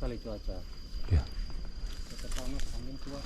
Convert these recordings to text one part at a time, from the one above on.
sekali cuaca. Ya. Cuaca panas, angin kuat.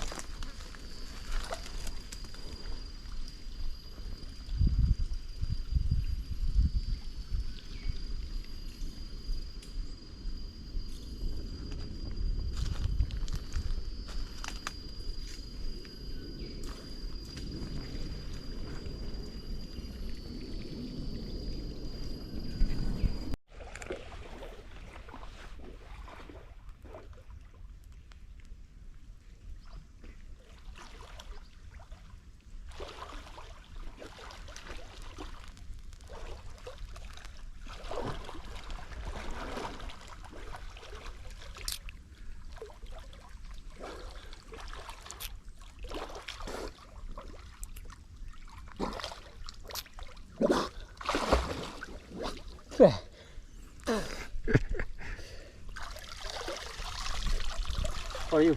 Oh yuk,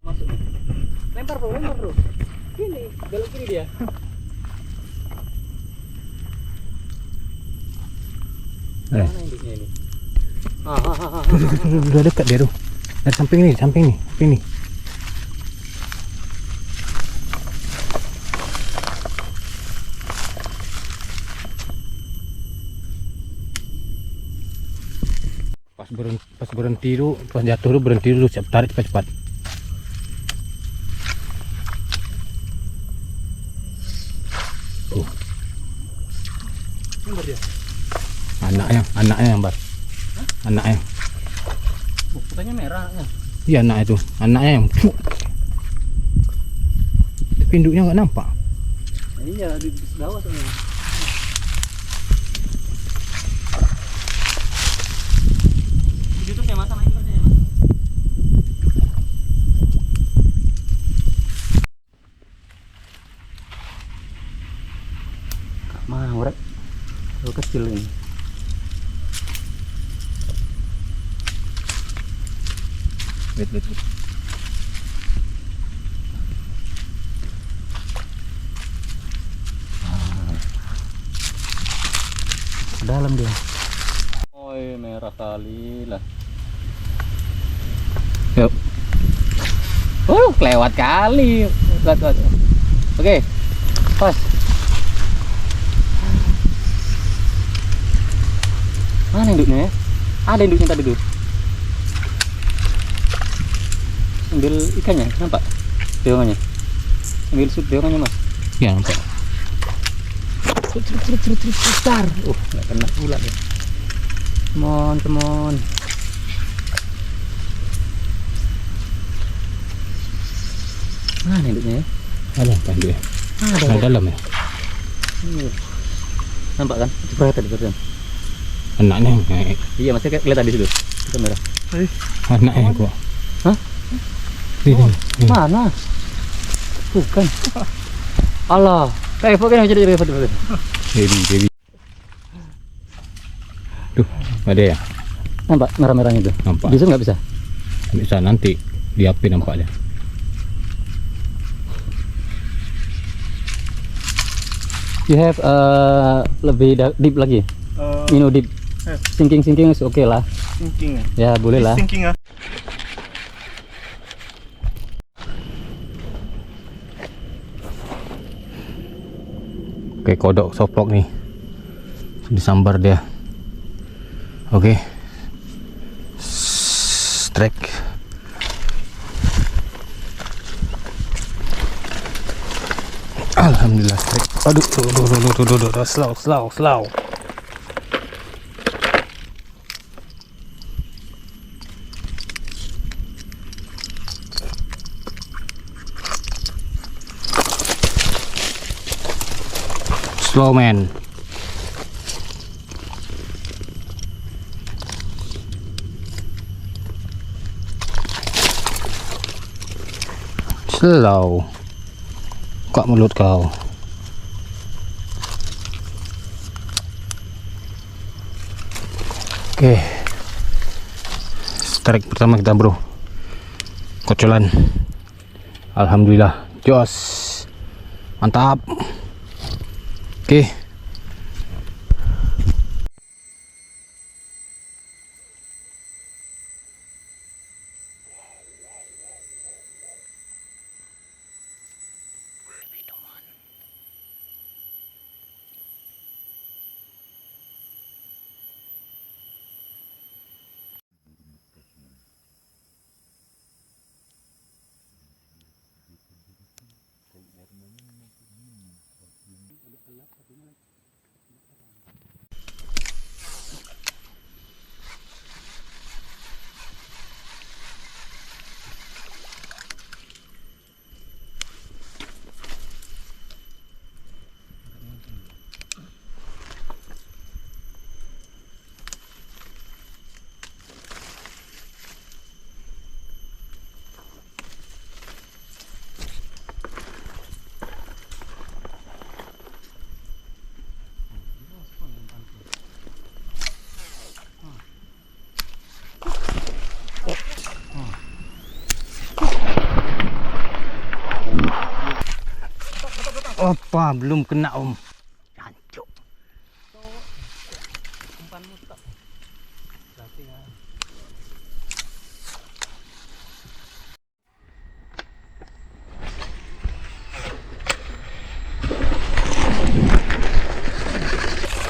masuk. Lempar bro, lempar bro. Kini, belok kiri dia. Mana induknya ini? Udah dekat dia tuh. Dari samping nih, samping nih. Pas berhenti tuh, pas jatuh tuh berhenti dulu, siap tarik cepat-cepat. Tuh. Anaknya yang bar. Anaknya. Katanya merah ya. Iya anaknya tuh, anaknya yang. Tapi induknya nggak nampak. Iya di bawah tuh. YouTube ya mas, sama Instagram ya mas. Mau rek, lu kecil ini. Wait. Dalam dia. Oi, merah kali lah. Yuk. Kelewat kali. Buat. Oke. Pas. Mana induknya ya? Ada induknya tadi tuh. Ambil ikannya, nampak? Beongannya. Ambil beongannya mas. Ya nampak. Besar. Nggak kena pula deh. Come on. Mana induknya ya? Ada apa induknya? Ada dalam ya. Nampak kan? Coba tadi kan. Anaknya yang naik. Iya masih kelihatan di situ. Itu merah. Anaknya yang gua. Hah? Ini. Mana? Bukan. Allah. Kayak jadi foto. Baby. Tuh, ada ya? Nampak merah-merahnya itu? Nampak. Bisa nggak bisa? Bisa nanti di api nampaknya. You have lebih deep lagi? Deep. Sinking is okay lah. Sinking Ya boleh lah. Sinking ah. Oke, kodok soplok nih. Disambar dia. Oke. Strike. Alhamdulillah strike. Aduh, tuh. Slow. Slow man. Slow. Kok mulut kau. Oke. Strike pertama kita bro. Kocolan. Alhamdulillah. Jos. Mantap. Oke. Apa belum kena om? Jancuk.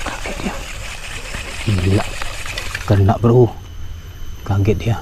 Kaget dia. Gila. Kena bro. Kaget dia.